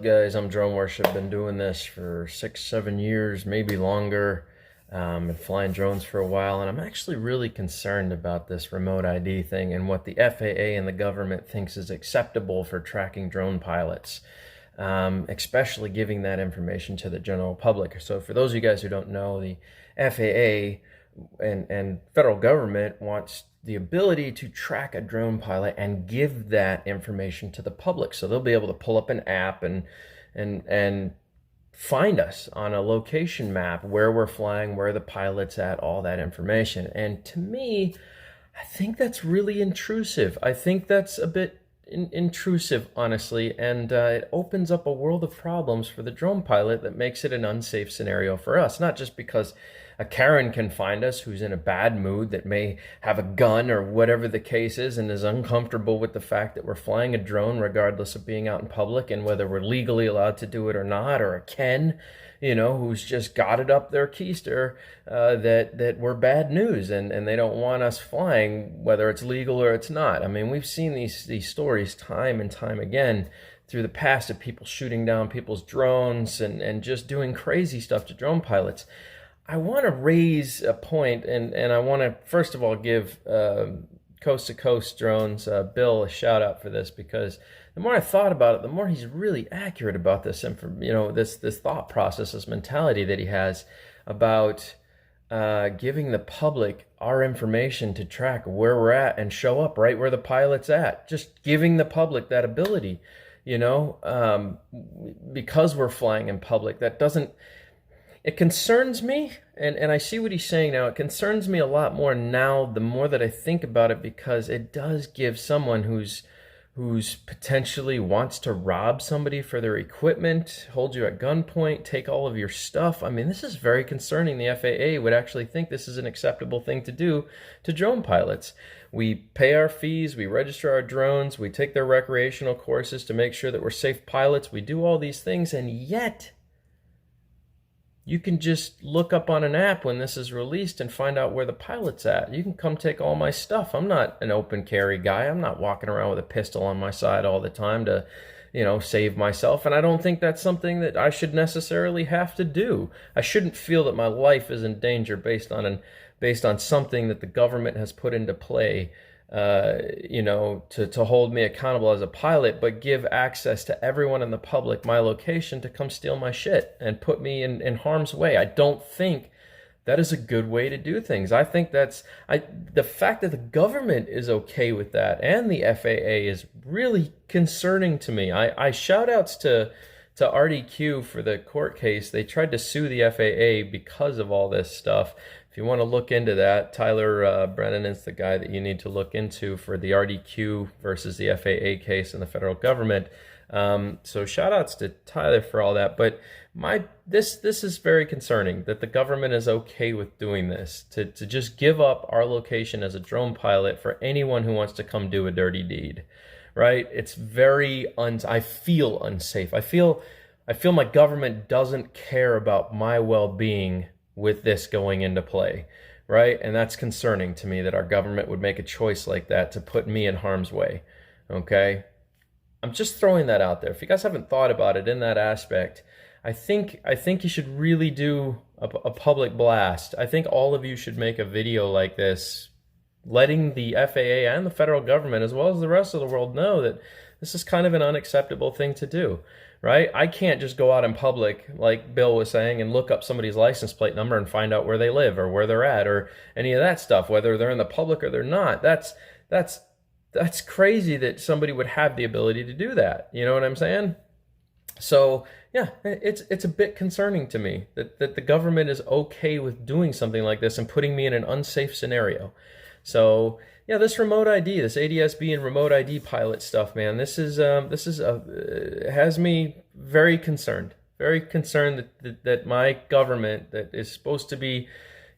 up, guys? I'm Drone Worship. Been doing this for 6, 7 years, maybe longer. Been flying drones for a while, and I'm actually really concerned about this remote ID thing and what the FAA and the government thinks is acceptable for tracking drone pilots, especially giving that information to the general public. So for those of you guys who don't know, the FAA and federal government wants the ability to track a drone pilot and give that information to the public, so they'll be able to pull up an app and find us on a location map, where we're flying, where the pilot's at, all that information. And to me, I think that's really intrusive. I think that's a bit intrusive, honestly, and it opens up a world of problems for the drone pilot that makes it an unsafe scenario for us. Not just because a Karen can find us who's in a bad mood, that may have a gun or whatever the case is, and is uncomfortable with the fact that we're flying a drone regardless of being out in public and whether we're legally allowed to do it or not, or a Ken, who's just got it up their keister that we're bad news and they don't want us flying, whether it's legal or it's not. I mean, we've seen these stories time and time again through the past of people shooting down people's drones and just doing crazy stuff to drone pilots. I want to raise a point, and I want to first of all give Coast to Coast Drones Bill a shout out for this, because the more I thought about it, the more he's really accurate about this this thought process, this mentality that he has about giving the public our information to track where we're at and show up right where the pilot's at. Just giving the public that ability, because we're flying in public. That doesn't. It concerns me, and I see what he's saying now. It concerns me a lot more now, the more that I think about it, because it does give someone who's potentially wants to rob somebody for their equipment, hold you at gunpoint, take all of your stuff. I mean, this is very concerning. The FAA would actually think this is an acceptable thing to do to drone pilots. We pay our fees, we register our drones, we take their recreational courses to make sure that we're safe pilots. We do all these things, and yet you can just look up on an app when this is released and find out where the pilot's at. You can come take all my stuff. I'm not an open carry guy. I'm not walking around with a pistol on my side all the time to, save myself. And I don't think that's something that I should necessarily have to do. I shouldn't feel that my life is in danger based on something that the government has put into play, to hold me accountable as a pilot, but give access to everyone in the public, my location, to come steal my shit and put me in harm's way. I don't think that is a good way to do things. I think the fact that the government is okay with that and the FAA is really concerning to me. I shout outs to RDQ for the court case. They tried to sue the FAA because of all this stuff. If you want to look into that, Tyler Brennan is the guy that you need to look into for the RDQ versus the FAA case in the federal government. So shout outs to Tyler for all that. But this is very concerning that the government is okay with doing this, to just give up our location as a drone pilot for anyone who wants to come do a dirty deed, right? It's very I feel unsafe. I feel my government doesn't care about my well-being with this going into play, right? And that's concerning to me, that our government would make a choice like that to put me in harm's way, okay? I'm just throwing that out there. If you guys haven't thought about it in that aspect, I think you should really do a public blast. I think all of you should make a video like this, letting the FAA and the federal government, as well as the rest of the world, know that this is kind of an unacceptable thing to do, right? I can't just go out in public, like Bill was saying, and look up somebody's license plate number and find out where they live or where they're at or any of that stuff, whether they're in the public or they're not. That's crazy that somebody would have the ability to do that. You know what I'm saying? So yeah, it's a bit concerning to me that the government is okay with doing something like this and putting me in an unsafe scenario. So yeah, this remote ID, this ADS-B and remote ID pilot stuff, man, this has me very concerned that my government, that is supposed to be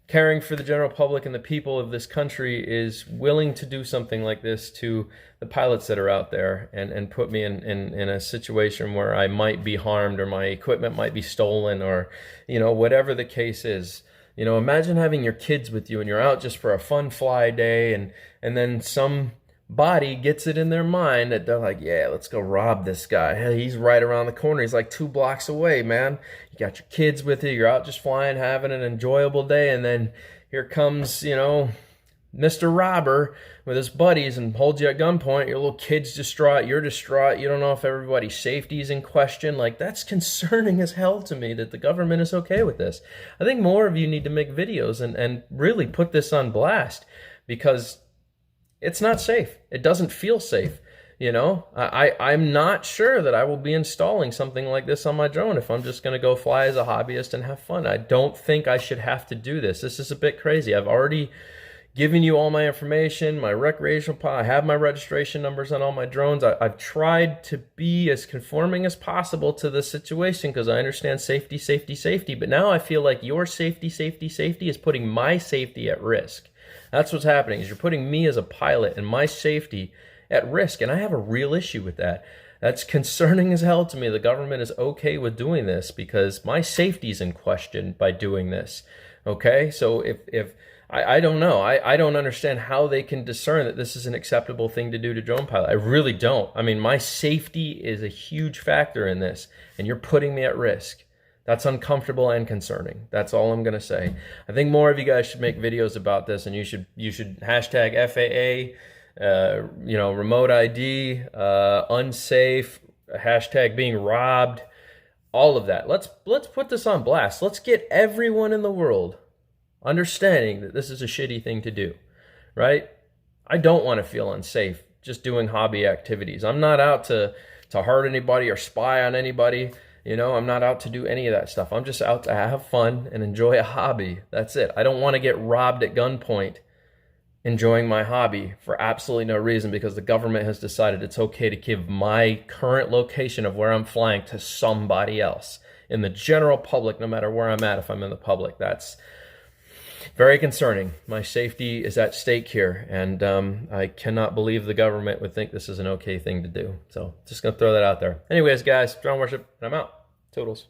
caring for the general public and the people of this country, is willing to do something like this to the pilots that are out there and put me in a situation where I might be harmed or my equipment might be stolen or, whatever the case is. Imagine having your kids with you and you're out just for a fun fly day and then some body gets it in their mind that they're like, yeah, let's go rob this guy. Hey, he's right around the corner. He's like 2 blocks away, man. You got your kids with you. You're out just flying, having an enjoyable day. And then here comes, you know, Mr. Robber with his buddies and holds you at gunpoint. Your little kid's distraught. You're distraught. You don't know if everybody's safety is in question. Like, that's concerning as hell to me that the government is okay with this. I think more of you need to make videos and really put this on blast, because it's not safe. It doesn't feel safe. You know, I'm not sure that I will be installing something like this on my drone if I'm just going to go fly as a hobbyist and have fun. I don't think I should have to do this. This is a bit crazy. I've already given you all my information, my recreational pilot. I have my registration numbers on all my drones. I've tried to be as conforming as possible to the situation because I understand safety, safety, safety. But now I feel like your safety, safety, safety is putting my safety at risk. That's what's happening, is you're putting me as a pilot and my safety at risk. And I have a real issue with that. That's concerning as hell to me. The government is okay with doing this because my safety is in question by doing this. Okay? So if I don't know. I don't understand how they can discern that this is an acceptable thing to do to drone pilot. I really don't. I mean, my safety is a huge factor in this, and you're putting me at risk. That's uncomfortable and concerning. That's all I'm going to say. I think more of you guys should make videos about this, and you should hashtag FAA, you know, remote ID, unsafe, hashtag being robbed, all of that. Let's put this on blast. Let's get everyone in the world understanding that this is a shitty thing to do, right? I don't want to feel unsafe just doing hobby activities. I'm not out to hurt anybody or spy on anybody. You know, I'm not out to do any of that stuff. I'm just out to have fun and enjoy a hobby. That's it. I don't want to get robbed at gunpoint enjoying my hobby for absolutely no reason because the government has decided it's okay to give my current location of where I'm flying to somebody else in the general public, no matter where I'm at. If I'm in the public, that's very concerning. My safety is at stake here, and I cannot believe the government would think this is an okay thing to do. So just going to throw that out there. Anyways, guys, drone worship, and I'm out. Toodles.